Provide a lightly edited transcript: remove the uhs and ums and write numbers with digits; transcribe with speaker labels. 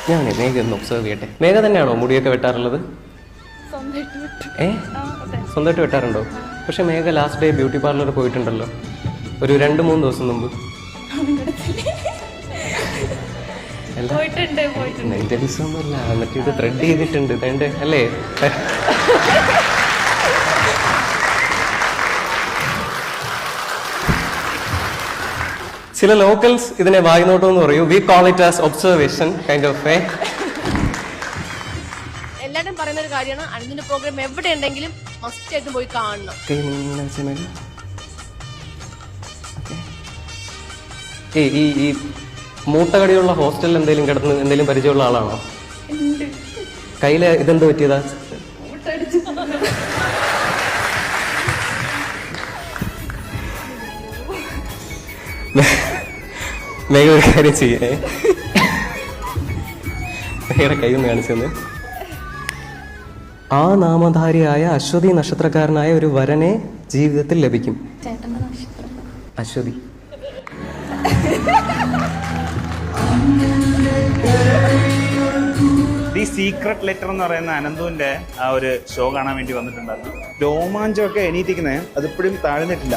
Speaker 1: ഞാൻ മേഘ ഒന്ന് ഒബ്സർവ് ചെയ്യട്ടെ. മേഘ തന്നെയാണോ മുടിയൊക്കെ വെട്ടാറുള്ളത്? സ്വന്തമായിട്ട് വെട്ടാറുണ്ടോ? പക്ഷെ മേഘ ലാസ്റ്റ് ഡേ ബ്യൂട്ടി പാർലർ പോയിട്ടുണ്ടല്ലോ ഒരു 2-3 ദിവസം മുമ്പ്. എന്റെ ദിവസമൊന്നുമല്ല, എന്നിട്ട് ഇത് ത്രെഡ് ചെയ്തിട്ടുണ്ട് വേണ്ടേ അല്ലേ? ചില ലോക്കൽസ് ഇതിനെ വായ്നോട്ടം എന്ന് പറയൂ. We call it as observation kind of A.
Speaker 2: എല്ലാവരും പറയുന്ന ഒരു കാര്യമാണ്, അനുജിന്റെ പ്രോഗ്രാം എവിടെ ഉണ്ടെങ്കിലും മസ്റ്റ് ആയിട്ട് പോയി കാണണം.
Speaker 1: ഈ മൂട്ടകടിയുള്ള ഹോസ്റ്റലിൽ എന്തെങ്കിലും കിടന്ന് എന്തെങ്കിലും പരിചയമുള്ള ആളാണോ? കയ്യില് ഇതെന്ത് പറ്റിയതാ? മേഘ ഒരു കാര്യം ചെയ്യേ, മേഘയുടെ കൈ ഒന്ന് കാണിച്ചു തന്നെ. ആ നാമധാരിയായ അശ്വതി നക്ഷത്രക്കാരനായ ഒരു വരനെ ജീവിതത്തിൽ ലഭിക്കും. അശ്വതി.
Speaker 3: ദി സീക്രട്ട് ലെറ്റർ എന്ന് പറയുന്ന അനന്തുവിന്റെ ആ ഒരു ഷോ കാണാൻ വേണ്ടി വന്നിട്ടുണ്ടായിരുന്നു. രോമാഞ്ചമൊക്കെ എണീറ്റിക്കുന്നത് അതിപ്പോഴും താഴ്ന്നിട്ടില്ല.